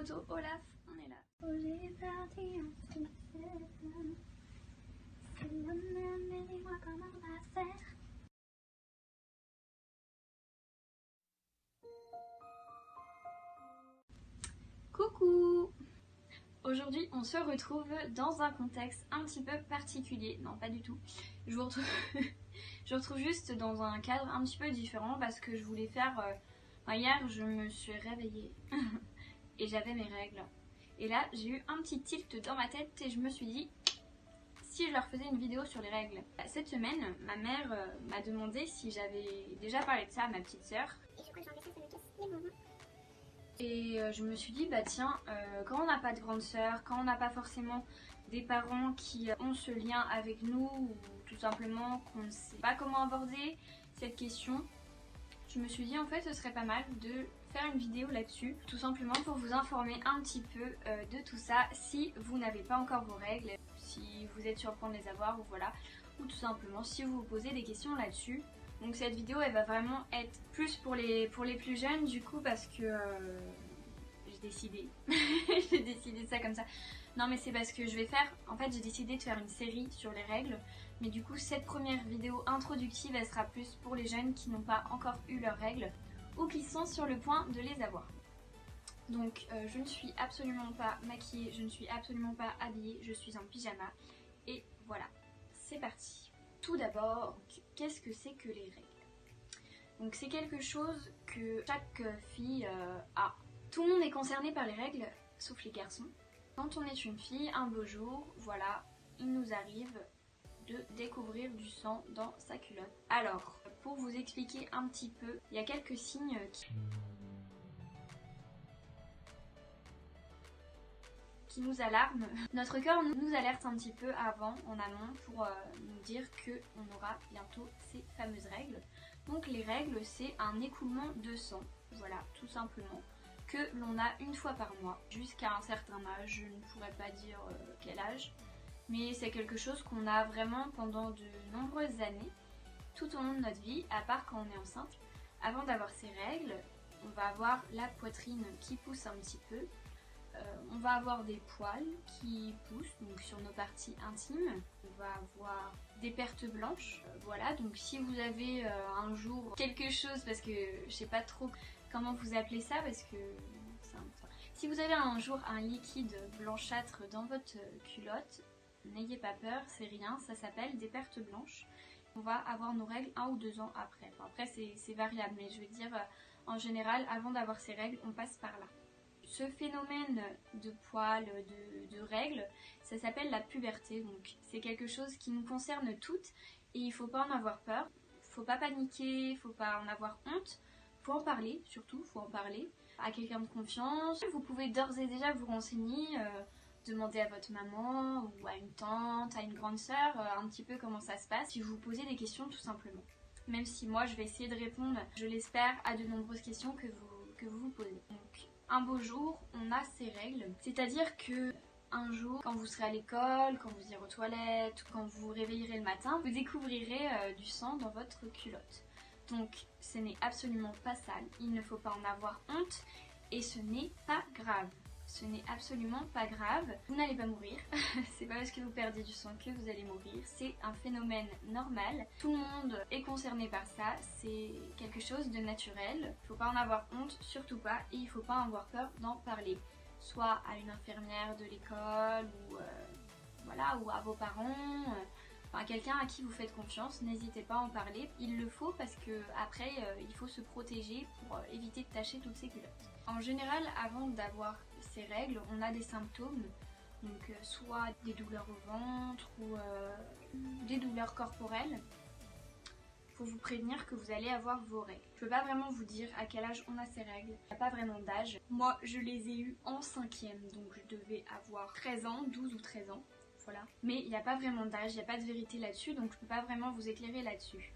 photo Olaf, on est là. J'ai parti en sucette, c'est le même, mais dis-moi comment on va faire. Coucou! Aujourd'hui on se retrouve dans un contexte un petit peu particulier, non pas du tout, je vous retrouve juste dans un cadre un petit peu différent parce que je voulais faire, hier je me suis réveillée et j'avais mes règles et là j'ai eu un petit tilt dans ma tête et je me suis dit si je leur faisais une vidéo sur les règles. Cette semaine ma mère m'a demandé si j'avais déjà parlé de ça à ma petite sœur. Et je me suis dit, bah tiens, quand on n'a pas de grande sœur, quand on n'a pas forcément des parents qui ont ce lien avec nous, ou tout simplement qu'on ne sait pas comment aborder cette question, je me suis dit en fait ce serait pas mal de faire une vidéo là-dessus, tout simplement pour vous informer un petit peu de tout ça si vous n'avez pas encore vos règles, si vous êtes sur le point de les avoir ou voilà, ou tout simplement si vous vous posez des questions là-dessus. Donc cette vidéo elle va vraiment être plus pour les plus jeunes du coup parce que j'ai décidé j'ai décidé de ça comme ça. Non mais c'est parce que je vais faire, en fait j'ai décidé de faire une série sur les règles, mais du coup cette première vidéo introductive elle sera plus pour les jeunes qui n'ont pas encore eu leurs règles ou qui sont sur le point de les avoir. Donc je ne suis absolument pas maquillée, je ne suis absolument pas habillée, je suis en pyjama et voilà, c'est parti. Tout d'abord, qu'est-ce que c'est que les règles? Donc c'est quelque chose que chaque fille a. Tout le monde est concerné par les règles, sauf les garçons. Quand on est une fille, un beau jour, voilà, il nous arrive de découvrir du sang dans sa culotte. Alors, pour vous expliquer un petit peu, il y a quelques signes qui nous alarment. Notre corps nous alerte un petit peu avant, en amont, pour nous dire qu'on aura bientôt ces fameuses règles. Donc les règles, c'est un écoulement de sang, voilà, tout simplement, que l'on a une fois par mois, jusqu'à un certain âge, je ne pourrais pas dire quel âge, mais c'est quelque chose qu'on a vraiment pendant de nombreuses années, tout au long de notre vie, à part quand on est enceinte. Avant d'avoir ces règles, on va avoir la poitrine qui pousse un petit peu, on va avoir des poils qui poussent donc sur nos parties intimes, on va avoir des pertes blanches, voilà, donc si vous avez un jour quelque chose, parce que je sais pas trop comment vous appelez ça, parce que si vous avez un jour un liquide blanchâtre dans votre culotte, n'ayez pas peur, c'est rien, ça s'appelle des pertes blanches. On va avoir nos règles 1 ou 2 ans après, enfin, après c'est variable, mais je veux dire en général avant d'avoir ces règles on passe par là. Ce phénomène de poils, de règles, ça s'appelle la puberté, donc c'est quelque chose qui nous concerne toutes et il faut pas en avoir peur, faut pas paniquer, faut pas en avoir honte, faut en parler surtout, faut en parler à quelqu'un de confiance. Vous pouvez d'ores et déjà vous renseigner, demander à votre maman ou à une tante, à une grande sœur, un petit peu comment ça se passe, si vous vous posez des questions tout simplement. Même si moi je vais essayer de répondre, je l'espère, à de nombreuses questions que vous vous posez. Donc, un beau jour, on a ces règles, c'est-à-dire que un jour, quand vous serez à l'école, quand vous irez aux toilettes, quand vous vous réveillerez le matin, vous découvrirez du sang dans votre culotte. Donc ce n'est absolument pas sale, il ne faut pas en avoir honte et ce n'est pas grave. Ce n'est absolument pas grave, vous n'allez pas mourir, c'est pas parce que vous perdez du sang que vous allez mourir, c'est un phénomène normal, tout le monde est concerné par ça, c'est quelque chose de naturel, il faut pas en avoir honte, surtout pas, et il faut pas avoir peur d'en parler, soit à une infirmière de l'école ou voilà, ou à vos parents, enfin quelqu'un à qui vous faites confiance, n'hésitez pas à en parler, il le faut parce que après il faut se protéger pour éviter de tacher toutes ces culottes. En général, avant d'avoir ces règles, on a des symptômes, donc soit des douleurs au ventre ou des douleurs corporelles. Faut vous prévenir que vous allez avoir vos règles. Je peux pas vraiment vous dire à quel âge on a ces règles, il n'y a pas vraiment d'âge. Moi je les ai eues en 5e, donc je devais avoir 13 ans, 12 ou 13 ans. Voilà. Mais il n'y a pas vraiment d'âge, il n'y a pas de vérité là-dessus, donc je peux pas vraiment vous éclairer là-dessus.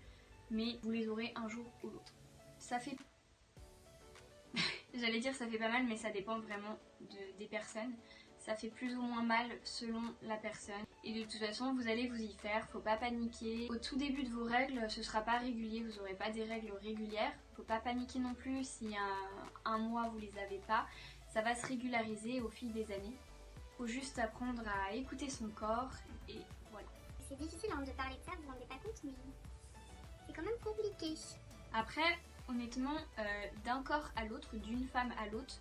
Mais vous les aurez un jour ou l'autre. Ça fait... J'allais dire ça fait pas mal, mais ça dépend vraiment des personnes. Ça fait plus ou moins mal selon la personne. Et de toute façon, vous allez vous y faire, faut pas paniquer. Au tout début de vos règles, ce sera pas régulier, vous aurez pas des règles régulières. Faut pas paniquer non plus si un mois vous les avez pas. Ça va se régulariser au fil des années. Faut juste apprendre à écouter son corps et voilà. C'est difficile de parler de ça, vous vous rendez pas compte, mais c'est quand même compliqué. Après, honnêtement, d'un corps à l'autre, d'une femme à l'autre,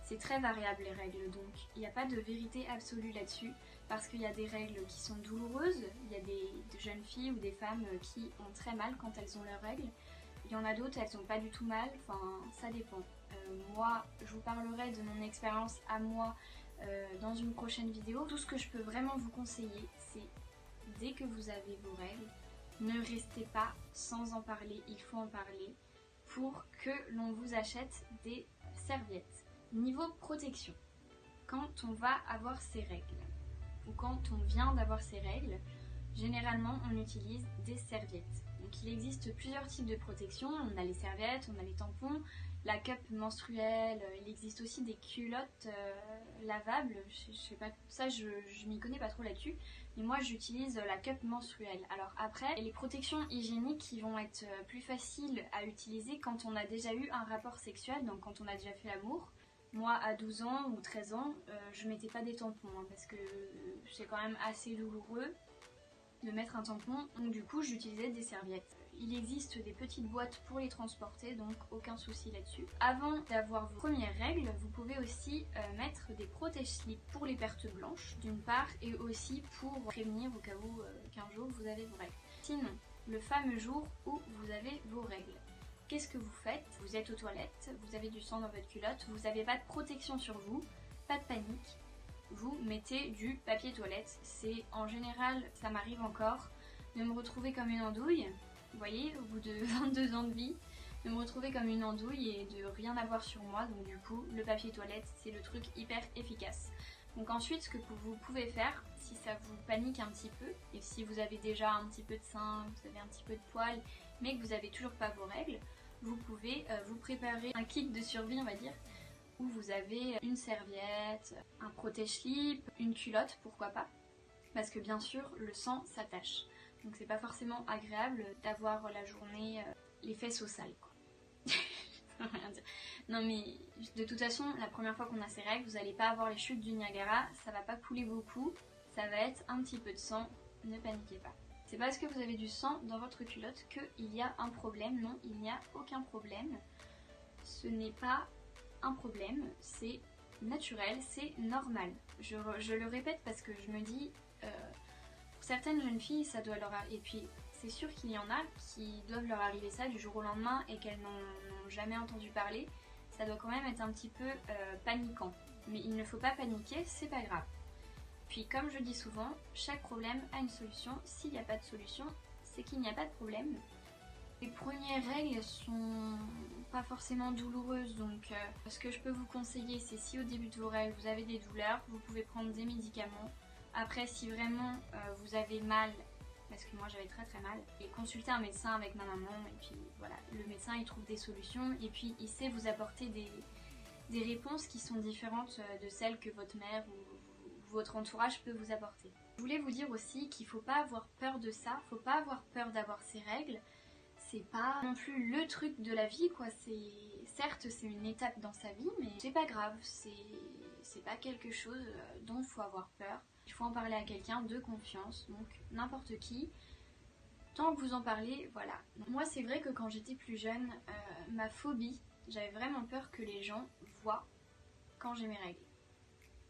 c'est très variable les règles, donc il n'y a pas de vérité absolue là-dessus, parce qu'il y a des règles qui sont douloureuses, il y a des jeunes filles ou des femmes qui ont très mal quand elles ont leurs règles, il y en a d'autres, elles n'ont pas du tout mal, enfin ça dépend. Moi, je vous parlerai de mon expérience à moi dans une prochaine vidéo. Tout ce que je peux vraiment vous conseiller, c'est dès que vous avez vos règles, ne restez pas sans en parler, il faut en parler pour que l'on vous achète des serviettes. Niveau protection, quand on va avoir ses règles ou quand on vient d'avoir ses règles, généralement on utilise des serviettes. Donc il existe plusieurs types de protection, on a les serviettes, on a les tampons, la cup menstruelle, il existe aussi des culottes lavables, je sais pas, ça je m'y connais pas trop là-dessus, mais moi j'utilise la cup menstruelle. Alors après, les protections hygiéniques qui vont être plus faciles à utiliser quand on a déjà eu un rapport sexuel, donc quand on a déjà fait l'amour. Moi à 12 ans ou 13 ans, je mettais pas des tampons parce que c'est quand même assez douloureux de mettre un tampon, donc du coup j'utilisais des serviettes. Il existe des petites boîtes pour les transporter, donc aucun souci là-dessus. Avant d'avoir vos premières règles, vous pouvez aussi mettre des protège-slips pour les pertes blanches d'une part, et aussi pour prévenir au cas où qu'un jour vous avez vos règles. Sinon, le fameux jour où vous avez vos règles, qu'est-ce que vous faites? Vous êtes aux toilettes, vous avez du sang dans votre culotte, vous n'avez pas de protection sur vous, pas de panique. Vous mettez du papier toilette. C'est en général, ça m'arrive encore, de me retrouver comme une andouille. Vous voyez, au bout de 22 ans de vie, de me retrouver comme une andouille et de rien avoir sur moi. Donc du coup, le papier toilette, c'est le truc hyper efficace. Donc ensuite, ce que vous pouvez faire, si ça vous panique un petit peu, et si vous avez déjà un petit peu de sein, vous avez un petit peu de poils, mais que vous n'avez toujours pas vos règles, vous pouvez vous préparer un kit de survie, on va dire, où vous avez une serviette, un protège-slip, une culotte, pourquoi pas, parce que bien sûr le sang s'attache. Donc c'est pas forcément agréable d'avoir la journée les fesses au sale, quoi. Ça veut rien dire. Non mais de toute façon, la première fois qu'on a ces règles, vous n'allez pas avoir les chutes du Niagara, ça va pas couler beaucoup, ça va être un petit peu de sang, ne paniquez pas. C'est parce que vous avez du sang dans votre culotte qu'il y a un problème. Non, il n'y a aucun problème. Ce n'est pas un problème, c'est naturel, c'est normal. Je le répète parce que je me dis, pour certaines jeunes filles, ça doit leur arriver. Et puis, c'est sûr qu'il y en a qui doivent leur arriver ça du jour au lendemain et qu'elles n'ont jamais entendu parler. Ça doit quand même être un petit peu paniquant. Mais il ne faut pas paniquer, c'est pas grave. Puis, comme je dis souvent, chaque problème a une solution. S'il n'y a pas de solution, c'est qu'il n'y a pas de problème. Les premières règles sont pas forcément douloureuses, donc ce que je peux vous conseiller, c'est si au début de vos règles vous avez des douleurs, vous pouvez prendre des médicaments. Après, si vraiment vous avez mal, parce que moi j'avais très mal, et consulter un médecin avec ma maman, et puis voilà, le médecin il trouve des solutions, et puis il sait vous apporter des réponses qui sont différentes de celles que votre mère ou votre entourage peut vous apporter. Je voulais vous dire aussi qu'il faut pas avoir peur de ça, faut pas avoir peur d'avoir ces règles. C'est pas non plus le truc de la vie, quoi. Certes, c'est une étape dans sa vie, mais c'est pas grave. C'est pas quelque chose dont il faut avoir peur. Il faut en parler à quelqu'un de confiance, donc n'importe qui. Tant que vous en parlez, voilà. Moi, c'est vrai que quand j'étais plus jeune, ma phobie, j'avais vraiment peur que les gens voient quand j'ai mes règles.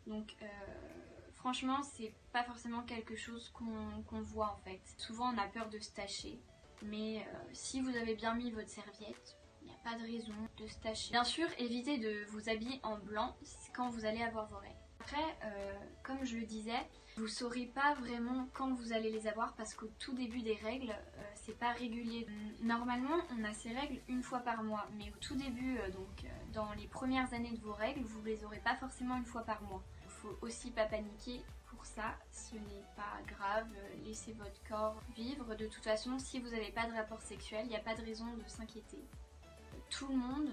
Donc, franchement, c'est pas forcément quelque chose qu'on voit en fait. Souvent, on a peur de se tacher. Mais si vous avez bien mis votre serviette, il n'y a pas de raison de se tacher. Bien sûr, évitez de vous habiller en blanc quand vous allez avoir vos règles. Après, comme je le disais, vous ne saurez pas vraiment quand vous allez les avoir parce qu'au tout début des règles, c'est pas régulier. Normalement, on a ces règles une fois par mois, mais au tout début, dans les premières années de vos règles, vous les aurez pas forcément une fois par mois. Il faut aussi pas paniquer. Pour ça, ce n'est pas grave, laissez votre corps vivre. De toute façon, si vous n'avez pas de rapport sexuel, il n'y a pas de raison de s'inquiéter. Tout le monde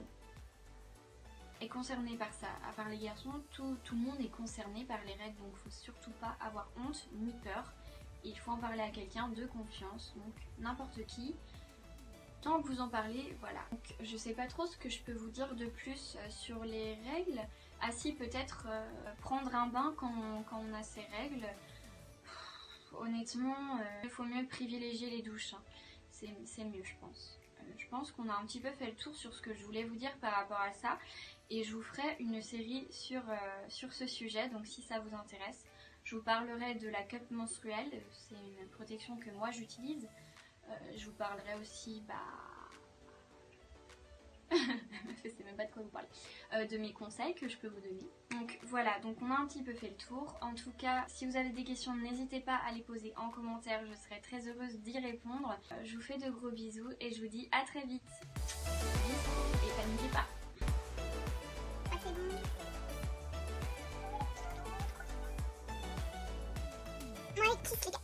est concerné par ça, à part les garçons, tout le monde est concerné par les règles, donc il ne faut surtout pas avoir honte ni peur. Il faut en parler à quelqu'un de confiance, donc n'importe qui. Tant que vous en parlez, voilà. Donc, je sais pas trop ce que je peux vous dire de plus sur les règles. Ah si, peut-être prendre un bain quand on a ses règles. Honnêtement, il faut mieux privilégier les douches. Hein. C'est mieux, je pense. Je pense qu'on a un petit peu fait le tour sur ce que je voulais vous dire par rapport à ça. Et je vous ferai une série sur ce sujet. Donc si ça vous intéresse, je vous parlerai de la cup menstruelle. C'est une protection que moi j'utilise. Je vous parlerai aussi... je sais même pas de quoi vous parler, de mes conseils que je peux vous donner. Donc voilà, donc on a un petit peu fait le tour. En tout cas, si vous avez des questions, n'hésitez pas à les poser en commentaire, je serai très heureuse d'y répondre. Je vous fais de gros bisous et je vous dis à très vite. Bisous et paniquez pas. Ah, c'est bon. Ouais, kiss les gars.